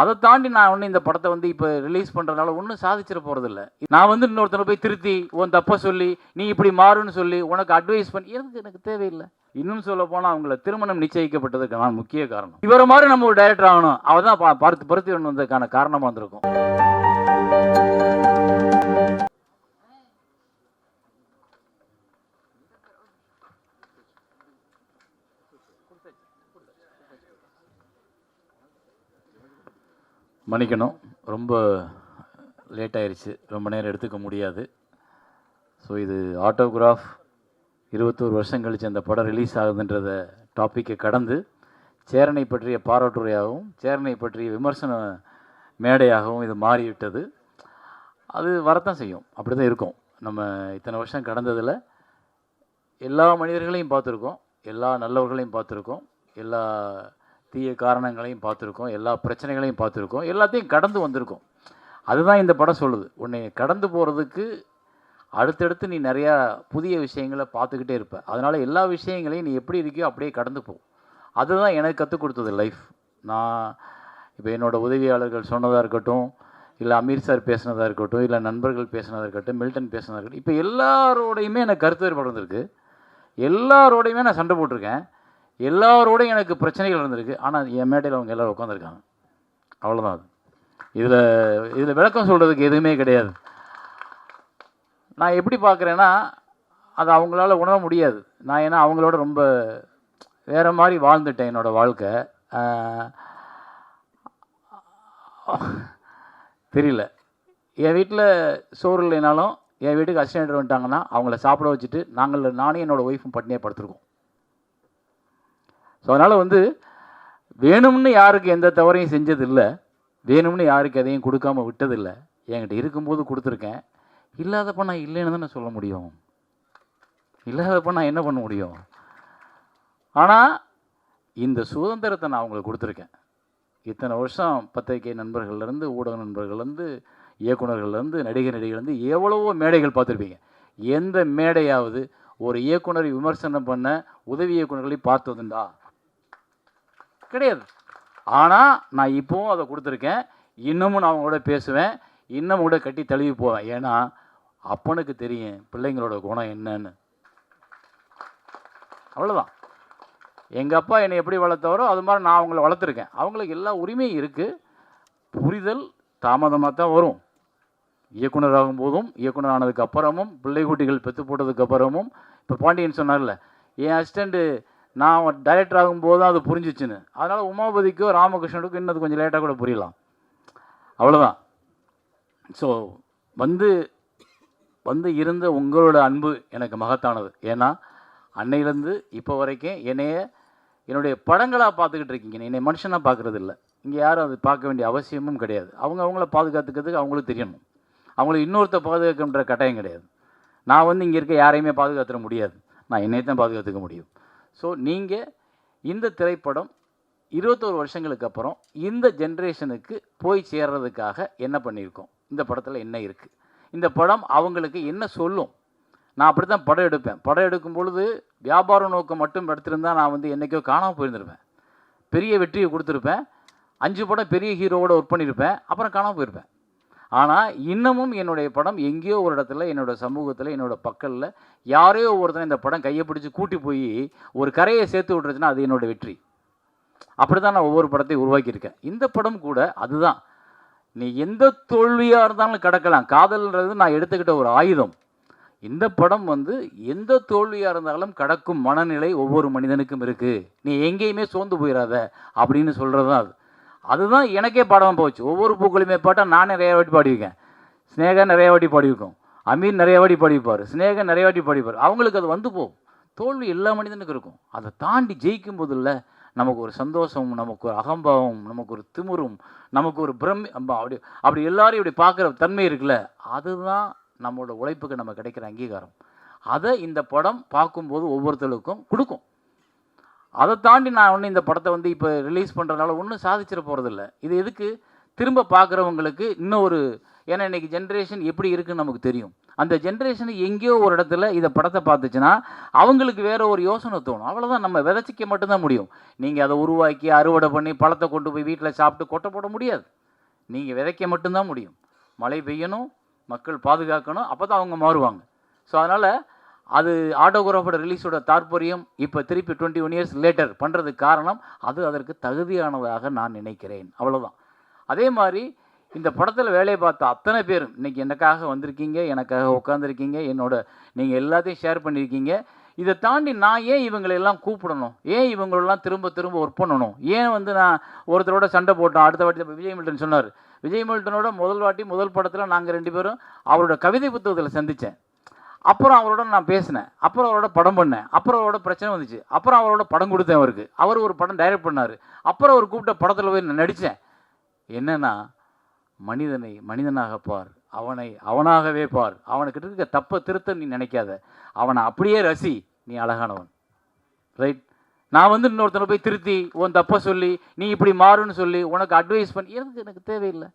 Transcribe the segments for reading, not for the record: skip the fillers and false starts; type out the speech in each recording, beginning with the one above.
அதை தாண்டி நான் ஒன்றும் இந்த படத்தை வந்து இப்போ ரிலீஸ் பண்ணுறதுனால ஒன்றும் சாதிச்சிட போகிறதில்ல. நான் வந்து இன்னொருத்தனை போய் திருத்தி உன் தப்பை சொல்லி நீ இப்படி மாறுன்னு சொல்லி உனக்கு அட்வைஸ் பண்ணி எனக்கு தேவையில்லை. இன்னும் சொல்ல போனால் அவங்கள திருமணம் நிச்சயிக்கப்பட்டதுக்கு நான் முக்கிய காரணம். இவரை மாதிரி நம்ம ஒரு டைரக்டர் ஆகணும், அவள் தான் பொருத்தி வந்ததுக்கான காரணமாக வந்திருக்கும். மன்னிக்கணும், ரொம்ப லேட் ஆயிடுச்சு, ரொம்ப நேரம் எடுத்துக்க முடியாது. ஸோ இது ஆட்டோகிராஃப் 21 வருஷம் கழித்து அந்த படம் ரிலீஸ் ஆகுதுன்றத டாப்பிக்கை கடந்து சேரனை பற்றிய பாராட்டுரையாகவும் சேரனை பற்றிய விமர்சன மேடையாகவும் இது மாறிவிட்டது. அது வரத்தான் செய்யும், அப்படி தான் இருக்கும். நம்ம இத்தனை வருஷம் கடந்ததில் எல்லா மனிதர்களையும் பார்த்துருக்கோம், எல்லா நல்லவர்களையும் பார்த்துருக்கோம், எல்லா தீய காரணங்களையும் பார்த்துருக்கோம், எல்லா பிரச்சனைகளையும் பார்த்துருக்கோம், எல்லாத்தையும் கடந்து வந்திருக்கோம். அதுதான் இந்த படம் சொல்லுது. உன்னை கடந்து போகிறதுக்கு அடுத்தடுத்து நீ நிறையா புதிய விஷயங்களை பார்த்துக்கிட்டே இருப்ப. அதனால் எல்லா விஷயங்களையும் நீ எப்படி இருக்கியோ அப்படியே கடந்து போ. அதுதான் எனக்கு கற்றுக் கொடுத்தது லைஃப். நான் இப்போ என்னோடய உதவியாளர்கள் சொன்னதாக இருக்கட்டும், இல்லை அமீர் சார் பேசினதாக இருக்கட்டும், இல்லை நண்பர்கள் பேசினதாக இருக்கட்டும், மில்டன் பேசினதாக இருக்கட்டும், இப்போ எல்லாரோடையுமே எனக்கு கருத்து வேறுபாடு வந்திருக்கு, எல்லாரோடையுமே நான் சண்டை போட்டிருக்கேன், எல்லாரோடையும் எனக்கு பிரச்சனைகள் இருந்திருக்கு. ஆனால் என் மேடையில் அவங்க எல்லோரும் உட்காந்துருக்காங்க. அவ்வளோதான். அது இதில் விளக்கம் சொல்கிறதுக்கு எதுவுமே கிடையாது. நான் எப்படி பார்க்குறேன்னா அது அவங்களால உணர முடியாது. நான் ஏன்னா அவங்களோட ரொம்ப வேறு மாதிரி வாழ்ந்துட்டேன் என்னோடய வாழ்க்கை. தெரியல, என் வீட்டில் சோறு இல்லைனாலும் என் வீட்டுக்கு அசிஸ்டன்ட் வந்துட்டாங்கன்னா அவங்கள சாப்பிட வச்சுட்டு நானும் என்னோடய ஒய்ஃபும் பட்டினியாக படுத்துருக்கோம். ஸோ அதனால் வந்து வேணும்னு யாருக்கு எந்த தவறையும் செஞ்சதில்லை, வேணும்னு யாருக்கு எதையும் கொடுக்காமல் விட்டதில்லை. என்கிட்ட இருக்கும்போது கொடுத்துருக்கேன், இல்லாதப்போ நான் இல்லைன்னு தானே சொல்ல முடியும், இல்லாதப்போ நான் என்ன பண்ண முடியும். ஆனால் இந்த சுதந்திரத்தை நான் அவங்களுக்கு கொடுத்துருக்கேன். இத்தனை வருஷம் பத்திரிகை நண்பர்கள்லேருந்து, ஊடக நண்பர்கள்லேருந்து, இயக்குநர்கள்லேருந்து, நடிகர்கள்லேருந்து எவ்வளவோ மேடைகள் பார்த்துருப்பீங்க. எந்த மேடையாவது ஒரு இயக்குனரை விமர்சனம் பண்ண உதவி இயக்குநர்களை பார்த்ததுண்டா? கிடையாது. ஆனால் நான் இப்போவும் அதை கொடுத்துருக்கேன். இன்னமும் நான் அவங்களோட பேசுவேன், இன்னமும் கூட கட்டி தழுவி போவேன். ஏன்னா அப்பனுக்கு தெரியும் பிள்ளைங்களோட குணம் என்னன்னு. அவ்வளோதான். எங்கள் அப்பா என்னை எப்படி வளர்த்தவரோ அது மாதிரி நான் அவங்கள வளர்த்துருக்கேன். அவங்களுக்கு எல்லா உரிமையும் இருக்குது. புரிதல் தாமதமாக தான் வரும். இயக்குனர் ஆகும்போதும், இயக்குனர் ஆனதுக்கு அப்புறமும், பிள்ளை குட்டிகள் பெற்று போட்டதுக்கு அப்புறமும். இப்போ பாண்டியன் சொன்னார்ல, என் அசிஸ்டண்ட்டு நான் டைரக்டர் ஆகும்போது தான் அது புரிஞ்சிச்சுன்னு. அதனால் உமாபதிக்கோ ராமகிருஷ்ணனுக்கும் இன்னது கொஞ்சம் லேட்டாக கூட புரியலாம். அவ்வளோதான். ஸோ வந்து இருந்த உங்களோட அன்பு எனக்கு மகத்தானது. ஏன்னா அன்னையிலேருந்து இப்போ வரைக்கும் என்னுடைய படங்களாக பார்த்துக்கிட்டு இருக்கீங்க, என்னை மனுஷனாக பார்க்குறது இல்லை. இங்கே யாரும் அது பார்க்க வேண்டிய அவசியமும் கிடையாது. அவங்கள பாதுகாத்துக்கிறதுக்கு அவங்களுக்கு தெரியணும். அவங்கள இன்னொருத்த பாதுகாக்கின்ற கட்டாயம் கிடையாது. நான் வந்து இங்கே இருக்க யாரையுமே பாதுகாத்துட முடியாது, நான் என்னை தான் பாதுகாத்துக்க முடியும். ஸோ நீங்கள் இந்த திரைப்படம் 21 வருஷங்களுக்கு அப்புறம் இந்த ஜென்ரேஷனுக்கு போய் சேர்றதுக்காக என்ன பண்ணியிருக்கோம், இந்த படத்தில் என்ன இருக்குது, இந்த படம் அவங்களுக்கு என்ன சொல்லும். நான் அப்படி தான் படம் எடுப்பேன். படம் எடுக்கும் பொழுது வியாபார நோக்கம் மட்டும் எடுத்திருந்தால் நான் வந்து என்றைக்கோ காணாமல் போயிருந்திருப்பேன். பெரிய வெற்றியை கொடுத்துருப்பேன், 5 படம் பெரிய ஹீரோவோட ஒர்க் பண்ணியிருப்பேன், அப்புறம் காணாமல் போயிருப்பேன். ஆனால் இன்னமும் என்னுடைய படம் எங்கேயோ ஒரு இடத்துல என்னோடய சமூகத்தில் என்னோடய பக்கத்தில் யாரையோ ஒருத்தனை இந்த படம் கையை பிடிச்சி கூட்டி போய் ஒரு கரையை சேர்த்து விட்டுருச்சுன்னா அது என்னோடய வெற்றி. அப்படி தான் நான் ஒவ்வொரு படத்தையும் உருவாக்கியிருக்கேன். இந்த படம் கூட அதுதான். நீ எந்த தோல்வியாக இருந்தாலும் கடக்கலாம். காதல்ன்றது நான் எடுத்துக்கிட்ட ஒரு ஆயுதம். இந்த படம் வந்து எந்த தோல்வியாக இருந்தாலும் கடக்கும் மனநிலை ஒவ்வொரு மனிதனுக்கும் இருக்குது. நீ எங்கேயுமே சோர்ந்து போயிடாத அப்படின்னு சொல்கிறது தான் அது. அதுதான் எனக்கே பாடமாக போச்சு. ஒவ்வொரு பூக்களுமே பாட்டால் நான் நிறைய வாட்டி பாடியிருக்கேன், ஸ்னேகா நிறைய வாட்டி பாடியிருக்கோம், அமீர் நிறைய வாட்டி பாடிப்பார், ஸ்னேகா நிறைய வாட்டி பாடிப்பார். அவங்களுக்கு அது வந்து போகும். தோல்வி எல்லா மனிதனுக்கும் இருக்கும். அதை தாண்டி ஜெயிக்கும் போது இல்லை நமக்கு ஒரு சந்தோஷமும், நமக்கு ஒரு அகம்பாவம், நமக்கு ஒரு திமிரும், நமக்கு ஒரு அப்படி எல்லாரையும் இப்படி பார்க்குற தன்மை இருக்குல்ல, அதுதான் நம்மளோட உழைப்புக்கு நம்ம கிடைக்கிற அங்கீகாரம். அதை இந்த படம் பார்க்கும்போது ஒவ்வொருத்தருக்கும் கொடுக்கும். அதை தாண்டி நான் ஒன்றும் இந்த படத்தை வந்து இப்போ ரிலீஸ் பண்ணுறதுனால ஒன்றும் சாதிச்சிட போகிறதில்ல. இது எதுக்கு திரும்ப பார்க்குறவங்களுக்கு இன்னும் ஒரு, ஏன்னா இன்றைக்கி ஜென்ரேஷன் எப்படி இருக்குதுன்னு நமக்கு தெரியும். அந்த ஜென்ரேஷனுக்கு எங்கேயோ ஒரு இடத்துல இதை படத்தை பார்த்துச்சுன்னா அவங்களுக்கு வேற ஒரு யோசனை தோணும். அவ்வளோதான், நம்ம விதைச்சிக்க மட்டும்தான் முடியும். நீங்கள் அதை உருவாக்கி அறுவடை பண்ணி பழத்தை கொண்டு போய் வீட்டில் சாப்பிட்டு கொட்டை போட முடியாது. நீங்கள் விதைக்க மட்டும்தான் முடியும். மழை பெய்யணும், மக்கள் பாதுகாக்கணும், அப்போ தான் அவங்க மாறுவாங்க. ஸோ அதனால் அது ஆட்டோகிராஃபோட ரிலீஸோட தாற்பயம் இப்போ திருப்பி 21 இயர்ஸ் லேட்டர் பண்ணுறதுக்கு காரணம் அது அதற்கு தகுதியானதாக நான் நினைக்கிறேன். அவ்வளோதான். அதே மாதிரி இந்த படத்தில் வேலையை பார்த்த அத்தனை பேரும் இன்றைக்கி எனக்காக வந்திருக்கீங்க, எனக்காக உட்காந்துருக்கீங்க, என்னோட நீங்கள் எல்லாத்தையும் ஷேர் பண்ணியிருக்கீங்க. இதை தாண்டி நான் ஏன் இவங்களெல்லாம் கூப்பிடணும், ஏன் இவங்களெல்லாம் திரும்ப திரும்ப ஒர்க் பண்ணணும், ஏன் நான் ஒருத்தரோட சண்டை போட்டோம். அடுத்த வாட்டி விஜய் மில்டன் சொன்னார், விஜய் மில்டனோட முதல் படத்தில் நாங்கள் 2 பேரும் அவரோட கவிதை புத்தகத்தில் சந்தித்தேன். அப்புறம் அவரோட நான் பேசினேன், அப்புறம் அவரோட படம் பண்ணேன், அப்புறம் அவரோட பிரச்சனை வந்துச்சு, அப்புறம் அவரோட படம் கொடுத்தேன் அவருக்கு. அவர் ஒரு படம் டைரக்ட் பண்ணார், அப்புறம் அவர் கூப்பிட்ட படத்தில் போய் நான் நடித்தேன். என்னன்னா, மனிதனை மனிதனாக பார், அவனை அவனாகவே பார், அவனுக்கிட்ட இருக்க தப்பை திருத்த நீ நினைக்காத, அவனை அப்படியே ரசி, நீ அழகானவன். ரைட்? நான் இன்னொருத்தனை போய் திருத்தி உன் தப்பை சொல்லி நீ இப்படி மாறுன்னு சொல்லி உனக்கு அட்வைஸ் பண்ணி எனக்கு தேவையில்லை.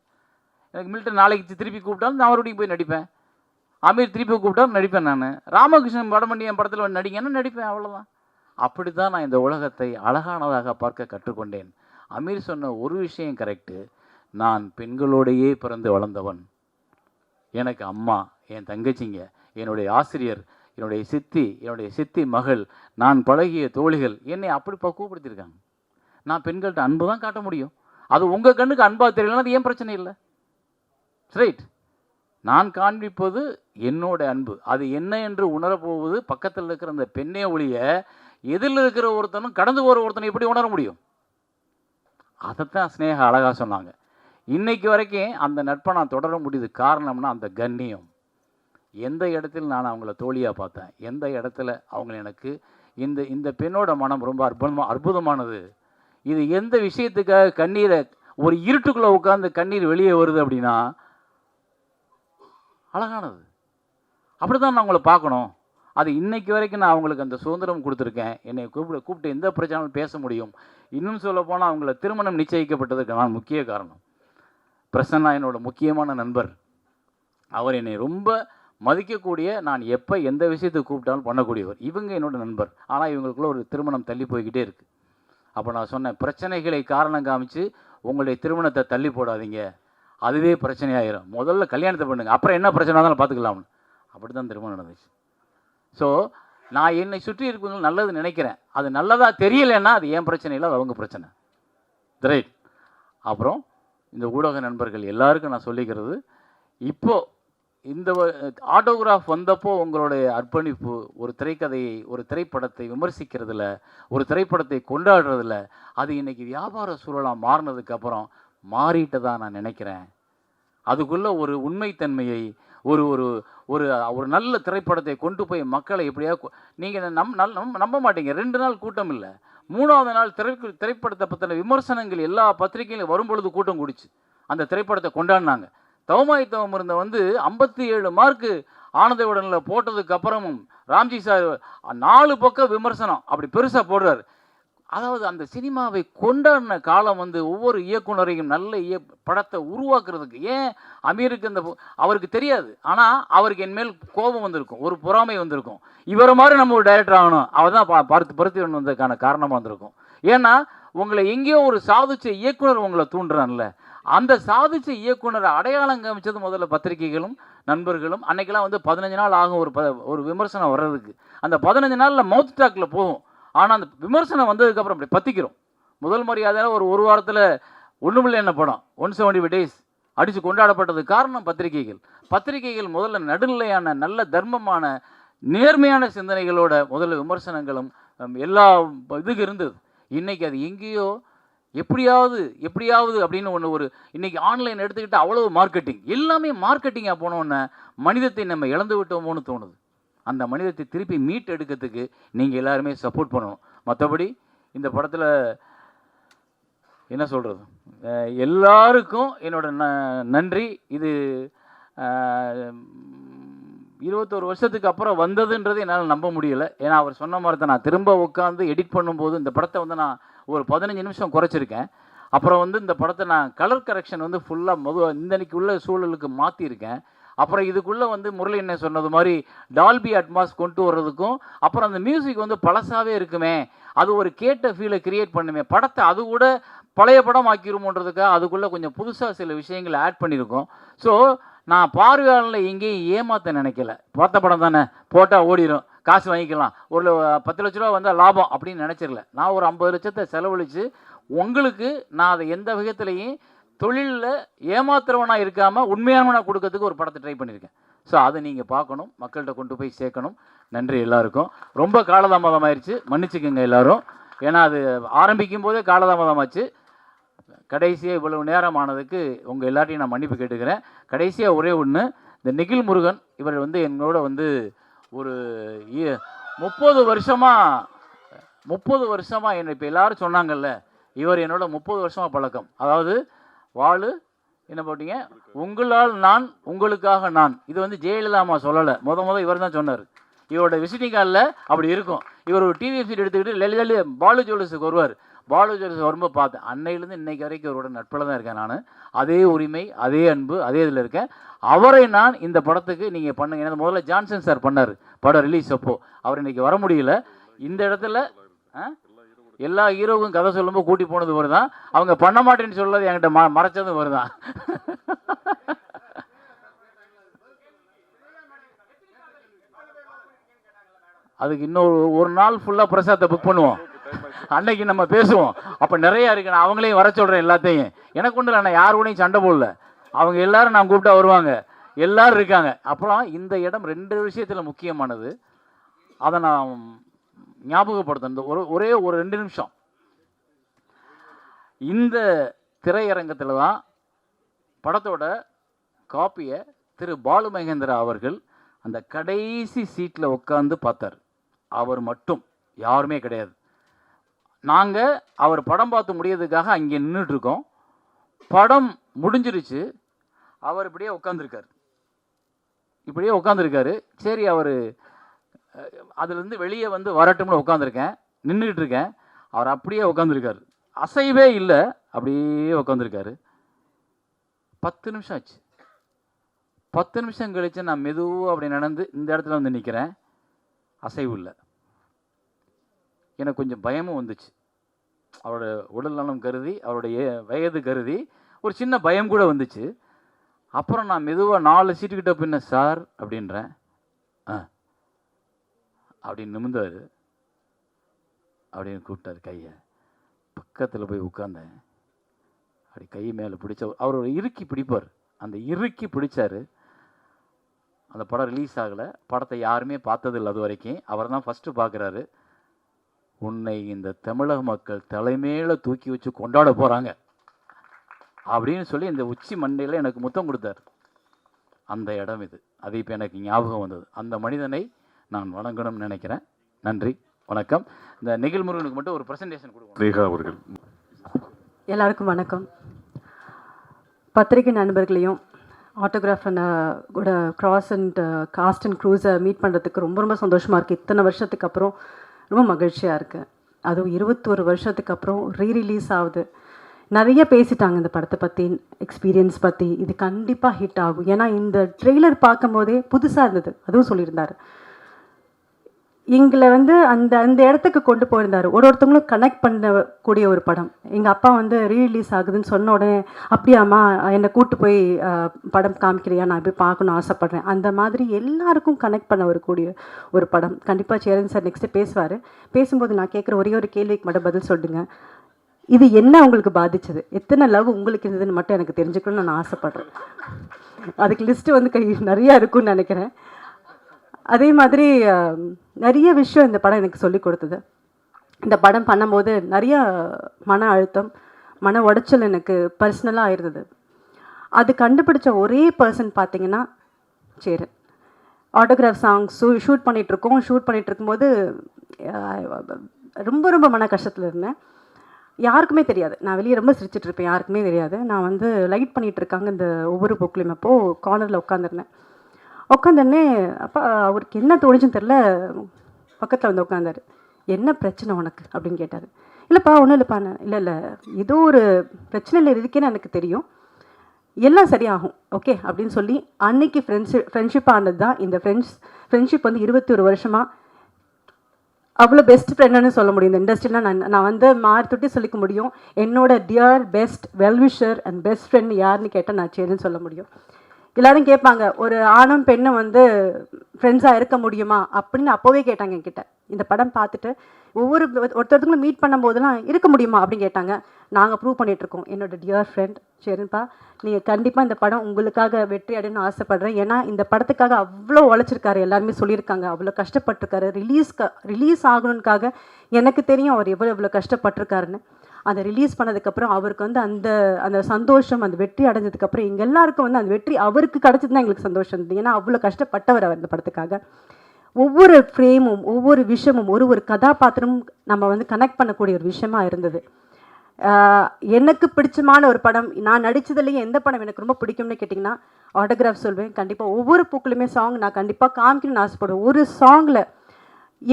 எனக்கு மில்டன் நாளைக்கு திருப்பி கூப்பிட்டாலும் நான் மறுபடியும் போய் நடிப்பேன். அமீர் திருப்பி கூப்பிட்டாலும் நடிப்பேன். நான் ராமகிருஷ்ணன் படம் பண்ணி என் படத்தில் நடிங்கன்னா நடிப்பேன். அவ்வளோதான். அப்படி தான் நான் இந்த உலகத்தை அழகானதாக பார்க்க கற்றுக்கொண்டேன். அமீர் சொன்ன ஒரு விஷயம் கரெக்டு, நான் பெண்களோடையே பிறந்து வளர்ந்தவன். எனக்கு அம்மா, என் தங்கச்சிங்க, என்னுடைய ஆசிரியர், என்னுடைய சித்தி மகள், நான் பழகிய தோழிகள் என்னை அப்படி பக்குவப்படுத்தியிருக்காங்க. நான் பெண்கள்கிட்ட அன்பு தான் காட்ட முடியும். அது உங்கள் கண்ணுக்கு அன்பாக தெரியலன்னா அது ஏன் பிரச்சனை இல்லை. ரைட்? நான் காண்பிப்பது என்னோட அன்பு. அது என்ன என்று உணரப்போவது பக்கத்தில் இருக்கிற அந்த பெண்ணே ஒழிய எதில் இருக்கிற ஒருத்தனும் கடந்து போகிற ஒருத்தனை எப்படி உணர முடியும்? அதைத்தான் ஸ்னேகா அழகாக சொன்னாங்க. இன்னைக்கு வரைக்கும் அந்த நட்பை நான் தொடர முடியுது. காரணம்னா அந்த கண்ணியம். எந்த இடத்துல நான் அவங்கள தோழியாக பார்த்தேன், எந்த இடத்துல அவங்க எனக்கு இந்த பெண்ணோட மனம் ரொம்ப அற்புதமானது. இது எந்த விஷயத்துக்காக கண்ணீரை ஒரு இருட்டுக்குள்ளே உட்காந்து கண்ணீர் வெளியே வருது அப்படின்னா அழகானது. அப்படி தான் நான் அவங்கள பார்க்கணும். அது இன்னைக்கு வரைக்கும் நான் அவங்களுக்கு அந்த சுதந்திரம் கொடுத்துருக்கேன். என்னை கூப்பிட்டு எந்த பிரச்சனையும் பேச முடியும். இன்னும் சொல்ல போனால் அவங்கள திருமணம் நிச்சயிக்கப்பட்டதுக்கு நான் முக்கிய காரணம். பிரசன்னா என்னோட முக்கியமான நண்பர். அவர் என்னை ரொம்ப மதிக்கக்கூடிய, நான் எப்போ எந்த விஷயத்துக்கு கூப்பிட்டாலும் பண்ணக்கூடியவர். இவங்க என்னோட நண்பர். ஆனால் இவங்களுக்குள்ள ஒரு திருமணம் தள்ளி போய்கிட்டே இருக்குது. அப்போ நான் சொன்னேன், பிரச்சனைகளை காரணம் காமிச்சு உங்களுடைய திருமணத்தை தள்ளி போடாதீங்க, அதுவே பிரச்சனையாயிரும். முதல்ல கல்யாணத்தை பண்ணுங்க, அப்புறம் என்ன பிரச்சனை இருந்தாலும் பார்த்துக்கலாம்னு. அப்படி தான் திருமணம் நடந்துச்சு. ஸோ நான் என்னை சுற்றி இருக்கவங்க நல்லது நினைக்கிறேன். அது நல்லதாக தெரியலைன்னா அது ஏன் பிரச்சனை இல்லை, அது அவங்க பிரச்சனை. ரைட்? அப்புறம் இந்த ஊடக நண்பர்கள் எல்லாருக்கும் நான் சொல்லிக்கிறது, இப்போது இந்த ஆட்டோகிராஃப் வந்தப்போ உங்களுடைய அர்ப்பணிப்பு ஒரு திரைக்கதையை, ஒரு திரைப்படத்தை விமர்சிக்கிறதுல, ஒரு திரைப்படத்தை கொண்டாடுறதில்ல, அது இன்றைக்கி வியாபார சூழலாக மாறினதுக்கப்புறம் மாறிட்டு தான் நான் நினைக்கிறேன். அதுக்குள்ளே ஒரு உண்மைத்தன்மையை, ஒரு ஒரு ஒரு ஒரு நல்ல திரைப்படத்தை கொண்டு போய் மக்களை எப்படியா நீங்கள் நம்ப மாட்டீங்க. 2 நாள் கூட்டம் இல்லை, 3ஆவது நாள் திரைப்படத்தை பற்றின விமர்சனங்கள் எல்லா பத்திரிகையிலும் வரும்பொழுது கூட்டம் கூடிச்சு. அந்த திரைப்படத்தை கொண்டாடினாங்க. தவமாய் தவம் இருந்த 57 மார்க்கு ஆனந்த விடனில் போட்டதுக்கு அப்புறமும் ராம்ஜி சார் 4 பக்கம் விமர்சனம் அப்படி பெருசாக போடுறாரு. அதாவது அந்த சினிமாவை கொண்டாடின காலம் ஒவ்வொரு இயக்குனரையும் நல்ல படத்தை உருவாக்குறதுக்கு. ஏன் அமீருக்கு அவருக்கு தெரியாது, ஆனால் அவருக்கு என்மேல் கோபம் வந்திருக்கும், ஒரு பொறாமை வந்திருக்கும். இவரை மாதிரி நம்ம ஒரு டைரக்டர் ஆகணும், அவர் தான் பருத்தி வந்ததுக்கான காரணமாக வந்திருக்கும். ஏன்னா உங்களை எங்கேயோ ஒரு சாதிச்ச இயக்குனர் உங்களை தூண்டுறான்ல, அந்த சாதிச்ச இயக்குனரை அடையாளம் காமிச்சது முதல்ல பத்திரிகைகளும் நண்பர்களும். அன்னைக்கெல்லாம் 15 நாள் ஆகும் ஒரு விமர்சனம் வர்றதுக்கு. அந்த 15 நாளில் மவுத் டாக்கில் போகும். ஆனால் அந்த விமர்சனம் வந்ததுக்கப்புறம் அப்படி பற்றிக்கிறோம். முதல் மரியாதையில் ஒரு வாரத்தில் ஒன்றுமில்லை என்ன படம் 175 days அடித்து கொண்டாடப்பட்டது காரணம் பத்திரிகைகள் முதல்ல நடுநிலையான நல்ல தர்மமான நேர்மையான சிந்தனைகளோட முதல்ல விமர்சனங்களும் எல்லா இதுக்கு இருந்தது. இன்றைக்கி அது எங்கேயோ எப்படியாவது அப்படின்னு ஒரு இன்றைக்கி ஆன்லைன் எடுத்துக்கிட்டு அவ்வளவு மார்க்கெட்டிங், எல்லாமே மார்க்கெட்டிங்காக போனோன்னே மனிதத்தை நம்ம இழந்து விட்டோமோன்னு தோணுது. அந்த மனிதத்தை திருப்பி மீட் எடுக்கிறதுக்கு நீங்கள் எல்லாருமே சப்போர்ட் பண்ணணும். மற்றபடி இந்த படத்தில் என்ன சொல்கிறது, எல்லாருக்கும் என்னோட நன்றி. இது 21 வருஷத்துக்கு அப்புறம் வந்ததுன்றது என்னால் நம்ப முடியலை. ஏன்னா அவர் சொன்ன மாதிரி தான் நான் திரும்ப உட்காந்து எடிட் பண்ணும்போது இந்த படத்தை நான் ஒரு 15 நிமிஷம் குறைச்சிருக்கேன். அப்புறம் இந்த படத்தை நான் கலர் கரெக்ஷன் ஃபுல்லாக இந்தன்னைக்கு உள்ள சூழலுக்கு மாற்றியிருக்கேன். அப்புறம் இதுக்குள்ளே வந்து முரளி என்ன சொன்னது மாதிரி டால்பி அட்மாஸ் கொண்டு வர்றதுக்கும், அப்புறம் அந்த மியூசிக் வந்து பழசாவே இருக்குமே, அது ஒரு கேட்ட ஃபீலை கிரியேட் பண்ணுமே, படத்தை அது கூட பழைய படம் ஆக்கிருமோன்றதுக்காக அதுக்குள்ளே கொஞ்சம் புதுசாக சில விஷயங்களை ஆட் பண்ணியிருக்கோம். ஸோ நான் பார்வையாளர்களை எங்கேயும் ஏமாற்ற நினைக்கல. பார்த்த படம் தானே, போட்டால் ஓடிடும், காசு வாங்கிக்கலாம், ஒரு 10 லட்ச ரூபா வந்தால் லாபம் அப்படின்னு நினச்சிடல. நான் ஒரு 50 லட்சத்தை செலவழித்து உங்களுக்கு நான் அதை எந்த விதத்துலையும் தொழிலில் ஏமாத்துறவனாக இருக்காமல் உண்மையானவனாக கொடுக்கறதுக்கு ஒரு படத்தை ட்ரை பண்ணியிருக்கேன். ஸோ அதை நீங்கள் பார்க்கணும், மக்கள்கிட்ட கொண்டு போய் சேர்க்கணும். நன்றி எல்லாருக்கும். ரொம்ப காலதாமதம் ஆயிடுச்சு, மன்னிச்சுக்கோங்க எல்லாரும். ஏன்னா அது ஆரம்பிக்கும் போதே காலதாமதமாச்சு. கடைசியாக இவ்வளவு நேரம் ஆனதுக்கு உங்கள் எல்லாத்தையும் நான் மன்னிப்பு கேட்டுக்கிறேன். கடைசியாக ஒரே ஒன்று, இந்த நிகில் முருகன் இவர் வந்து என்னோட வந்து ஒரு 30 வருஷமாக என்னை இப்போ எல்லாரும் சொன்னாங்கல்ல, இவர் என்னோட 30 வருஷமாக பழக்கம். அதாவது வாழு என்ன போட்டீங்க, உங்களால் நான் உங்களுக்காக நான், இது வந்து ஜெயலலிதா அம்மா சொல்லலை, முத இவர் தான் சொன்னார். இவரோட விசிட்டிங் கார்டில் அப்படி இருக்கும். இவர் ஒரு டிவி சீட் எடுத்துக்கிட்டு லலிதலி பாலு ஜுவல்லர்ஸுக்கு வருவார். பாலு ஜுவல்லர்ஸ் வரும்போது பார்த்தேன். அன்னையிலேருந்து இன்னைக்கு வரைக்கும் அவரோட நட்பில் தான் இருக்கேன் நான். அதே உரிமை, அதே அன்பு, அதே இதில் இருக்கேன். அவரை நான் இந்த படத்துக்கு நீங்கள் பண்ணுங்க, ஏன்னா முதல்ல ஜான்சன் சார் பண்ணார் படம் ரிலீஸ் அப்போ, அவர் இன்னைக்கு வர முடியல. இந்த இடத்துல எல்லா ஹீரோவுக்கும் கதை சொல்லும்போது கூட்டி போனது வருதான், அவங்க பண்ண மாட்டேன்னு சொல்லது என்கிட்ட மறைச்சதும் வருதான். அதுக்கு ஒரு நாள் ஃபுல்லாக பிரசாத்தை புக் பண்ணுவோம், அன்னைக்கு நம்ம பேசுவோம். அப்போ நிறையா இருக்கு, நான் அவங்களையும் வர சொல்கிறேன் எல்லாத்தையும். எனக்கு ஒன்றும் இல்லை, நான் யார் கூடயும் சண்டை போடல, அவங்க எல்லாரும் நான் கூப்பிட்டா வருவாங்க, எல்லாரும் இருக்காங்க. அப்புறம் இந்த இடம் 2 விஷயத்தில் முக்கியமானது, அதை நான் ஞாபகப்படுத்த ஒரே ஒரு 2 நிமிஷம். இந்த திரையரங்கத்தில் தான் படத்தோட காப்பியை திரு பாலு மகேந்திரா அவர்கள் அந்த கடைசி சீட்டில் உட்காந்து பார்த்தார். அவர் மட்டும், யாருமே கிடையாது. நாங்கள் அவர் படம் பார்த்து முடியறதுக்காக அங்கே நின்றுட்டுருக்கோம். படம் முடிஞ்சிருச்சு, அவர் இப்படியே உட்காந்துருக்காரு. சரி, அவர் அதுலேருந்து வெளியே வந்து வரட்டும்னு உட்காந்துருக்கேன், நின்றுக்கிட்டு இருக்கேன். அவர் அப்படியே உட்காந்துருக்காரு, அசைவே இல்லை, அப்படியே உட்காந்துருக்காரு. 10 நிமிஷம் ஆச்சு. 10 நிமிஷம் கழித்து நான் மெதுவாக அப்படி நடந்து இந்த இடத்துல வந்து நிற்கிறேன், அசைவு இல்லை. எனக்கு கொஞ்சம் பயமும் வந்துச்சு. அவரோட உடல் நலம் கருதி, அவருடைய வயது கருதி ஒரு சின்ன பயம் கூட வந்துச்சு. அப்புறம் நான் மெதுவாக 4 சீட்டுக்கிட்ட பின்ன சார் அப்படின்றேன். அப்படின்னு நிமிந்தார், அப்படின்னு கூப்பிட்டார். கையை பக்கத்தில் போய் உட்கார்ந்தேன். அப்படி கை மேலே பிடிச்ச அவர் ஒரு இறுக்கி பிடிப்பார், அந்த இறுக்கி பிடிச்சார். அந்த படம் ரிலீஸ் ஆகலை, படத்தை யாருமே பார்த்ததில்லை அது வரைக்கும். அவர் தான் ஃபஸ்ட்டு பார்க்குறாரு. உன்னை இந்த தமிழக மக்கள் தலைமையில தூக்கி வச்சு கொண்டாட போகிறாங்க அப்படின்னு சொல்லி இந்த உச்சி மண்டையில் எனக்கு முத்தம் கொடுத்தார். அந்த இடம் இது. அது இப்போ எனக்கு ஞாபகம் வந்தது. அந்த மனிதனை நான் வணங்கணும்னு நினைக்கிறேன். நன்றி, வணக்கம். இந்த நிகில் முருகனுக்கு மட்டும் ஒரு ப்ரெசன்டேஷன் கொடுக்கணும். ரேகா அவர்கள். எல்லாருக்கும் வணக்கம். பத்திரிகை நண்பர்களையும் ஆட்டோகிராஃப் கூட கிராஸ் அண்ட் காஸ்ட் அண்ட் க்ரூஸை மீட் பண்ணுறதுக்கு ரொம்ப ரொம்ப சந்தோஷமாக இருக்குது. இத்தனை வருஷத்துக்கு அப்புறம் ரொம்ப மகிழ்ச்சியாக இருக்குது. அதுவும் 21 வருஷத்துக்கு அப்புறம் ரீரிலீஸ் ஆகுது. நிறைய பேசிட்டாங்க இந்த படத்தை பற்றி, எக்ஸ்பீரியன்ஸ் பற்றி. இது கண்டிப்பாக ஹிட் ஆகும். ஏன்னா இந்த ட்ரெய்லர் பார்க்கும் போதே புதுசாக இருந்தது. அதுவும் சொல்லியிருந்தார். எங்களை வந்து அந்த அந்த இடத்துக்கு கொண்டு போயிருந்தார். ஒருத்தவங்களும் கனெக்ட் பண்ணக்கூடிய ஒரு படம். எங்கள் அப்பா வந்து ரீரிலீஸ் ஆகுதுன்னு சொன்ன உடனே, அப்படியாம்மா என்னை கூப்பிட்டு போய் படம் காமிக்கிறியா, நான் போய் பார்க்கணுன்னு ஆசைப்பட்றேன். அந்த மாதிரி எல்லாருக்கும் கனெக்ட் பண்ண வரக்கூடிய ஒரு படம். கண்டிப்பாக சேரன் சார் நெக்ஸ்ட்டு பேசுவார். பேசும்போது நான் கேட்குற ஒரே ஒரு கேள்விக்கு மட்டும் பதில் சொல்லுங்க. இது என்ன உங்களுக்கு பாதிச்சது, எத்தனை லவ் உங்களுக்கு இருந்ததுன்னு மட்டும் எனக்கு தெரிஞ்சுக்கணும்னு நான் ஆசைப்பட்றேன். அதுக்கு லிஸ்ட்டு வந்து நிறையா இருக்குன்னு நினைக்கிறேன். அதே மாதிரி நிறைய விஷயம் இந்த படம் எனக்கு சொல்லி கொடுத்தது. இந்த படம் பண்ணும்போது நிறைய மன அழுத்தம், மன உடைச்சல் எனக்கு பர்சனலாக இருந்தது. அது கண்டுபிடிச்ச ஒரே பர்சன் பார்த்தீங்கன்னா சேரன். ஆட்டோகிராஃப் சாங்ஸ் ஷூட் பண்ணிகிட்ருக்கோம். ஷூட் பண்ணிகிட்டு இருக்கும்போது ரொம்ப ரொம்ப மன கஷ்டத்தில் இருந்தேன். யாருக்குமே தெரியாது, நான் வெளியே ரொம்ப சிரிச்சிட்ருப்பேன், யாருக்குமே தெரியாது. நான் வந்து லைட் பண்ணிகிட்ருக்காங்க இந்த ஒவ்வொரு புக்லையும். அப்போது கார்னரில் உட்காந்துருந்தேன். உட்காந்தோடனே அப்போ அவருக்கு என்ன தோணுச்சுன்னு தெரில, பக்கத்தில் வந்து உட்காந்தார். என்ன பிரச்சனை உனக்கு அப்படின்னு கேட்டார். இல்லைப்பா ஒன்றும் இல்லைப்பா. இல்லை ஏதோ ஒரு பிரச்சனையில் இருக்கேன்னு எனக்கு தெரியும். எல்லாம் சரியாகும் ஓகே அப்படின்னு சொல்லி அன்னைக்கு ஃப்ரெண்ட்ஷிப் ஆனது தான் இந்த ஃப்ரெண்ட்ஷிப் வந்து 21 வருஷமாக அவ்வளோ பெஸ்ட் ஃப்ரெண்டுன்னு சொல்ல முடியும் இந்த இண்டஸ்ட்ரியில். நான் வந்து தொட்டி சொல்லிக்க முடியும், என்னோட dear best well-wisher and best friend யாருன்னு கேட்டால் நான் சேருன்னு சொல்ல முடியும். எல்லோரும் கேட்பாங்க, ஒரு ஆணும் பெண்ணும் வந்து ஃப்ரெண்ட்ஸாக இருக்க முடியுமா அப்படின்னு அப்போவே கேட்டாங்க என்கிட்ட. இந்த படம் பார்த்துட்டு ஒருத்தருக்கும் மீட் பண்ணும்போதெல்லாம் இருக்க முடியுமா அப்படின்னு கேட்டாங்க. நாங்கள் ப்ரூவ் பண்ணிகிட்ருக்கோம். என்னோட டியர் ஃப்ரெண்ட் சரிப்பா, நீங்கள் கண்டிப்பாக இந்த படம் உங்களுக்காக வெற்றி அடையணும்னு ஆசைப்பட்றேன். ஏன்னா இந்த படத்துக்காக அவ்வளோ உழைச்சிருக்காரு, எல்லாருமே சொல்லியிருக்காங்க, அவ்வளோ கஷ்டப்பட்டிருக்காரு. ரிலீஸ் ஆகணுன்னுக்காக எனக்கு தெரியும் அவர் எவ்வளோ கஷ்டப்பட்டிருக்காருன்னு. அதை ரிலீஸ் பண்ணதுக்கப்புறம் அவருக்கு வந்து அந்த சந்தோஷம், அந்த வெற்றி அடைஞ்சதுக்கப்புறம் எங்கள் எல்லாருக்கும் வந்து அந்த வெற்றி அவருக்கு கிடச்சது தான் எங்களுக்கு சந்தோஷம் இருந்தது. ஏன்னா அவ்வளோ கஷ்டப்பட்டவர் அவர் இந்த படத்துக்காக. ஒவ்வொரு ஃப்ரேமும் ஒவ்வொரு விஷயமும் ஒரு கதாபாத்திரமும் நம்ம வந்து கனெக்ட் பண்ணக்கூடிய ஒரு விஷயமா இருந்தது. எனக்கு பிடிச்சமான ஒரு படம், நான் நடித்ததுலேயே எந்த படம் எனக்கு ரொம்ப பிடிக்கும்னு கேட்டிங்கன்னா ஆட்டோகிராஃப் சொல்வேன். கண்டிப்பாக ஒவ்வொரு பூக்களுமே சாங் நான் கண்டிப்பாக காமிக்கணும்னு ஆசைப்படுவேன். ஒரு சாங்கில்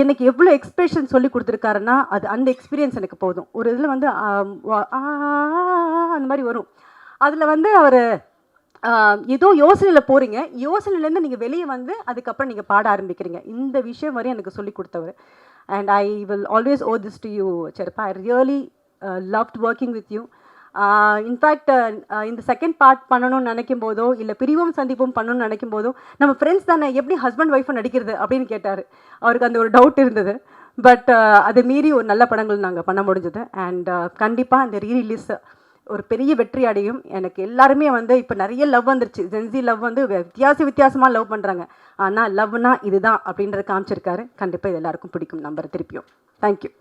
எனக்கு எவ்வளோ எக்ஸ்பிரஷன் சொல்லி கொடுத்துருக்காருன்னா அந்த எக்ஸ்பீரியன்ஸ் எனக்கு போதும். ஒரு இதில் வந்து அந்த மாதிரி வரும். அதில் வந்து அவர் ஏதோ யோசனையில் போகிறீங்க, யோசனையிலேருந்து நீங்கள் வெளியே வந்து அதுக்கப்புறம் நீங்கள் பாட ஆரம்பிக்கிறீங்க. இந்த விஷயம் வரையும் எனக்கு சொல்லி கொடுத்தவர். And I will always owe this to you செருப்பா. I really loved working with you. In fact இந்த செகண்ட் பார்ட் பண்ணணும்னு நினைக்கும் போதோ இல்லை பிரிவும் சந்திப்பும் பண்ணணும்னு நினைக்கும் போதோ நம்ம ஃப்ரெண்ட்ஸ் தானே, எப்படி ஹஸ்பண்ட் ஒய்ஃபும் நடிக்கிறது அப்படின்னு கேட்டார். அவருக்கு அந்த ஒரு டவுட் இருந்தது. பட் அதை மீறி ஒரு நல்ல படங்கள் நாங்கள் பண்ண முடிஞ்சது. அண்ட் கண்டிப்பாக அந்த ரீரிலீஸ் ஒரு பெரிய வெற்றி அடையும். எனக்கு எல்லாருமே வந்து இப்போ நிறைய லவ் வந்துருச்சு. ஜென்சி லவ் வந்து வித்தியாசமாக லவ் பண்ணுறாங்க. ஆனால் லவ்னா இதுதான் அப்படின்றத காமிச்சிருக்காரு. கண்டிப்பாக இது எல்லாருக்கும் பிடிக்கும் நம்புறேன் திருப்பியும். தேங்க்யூ.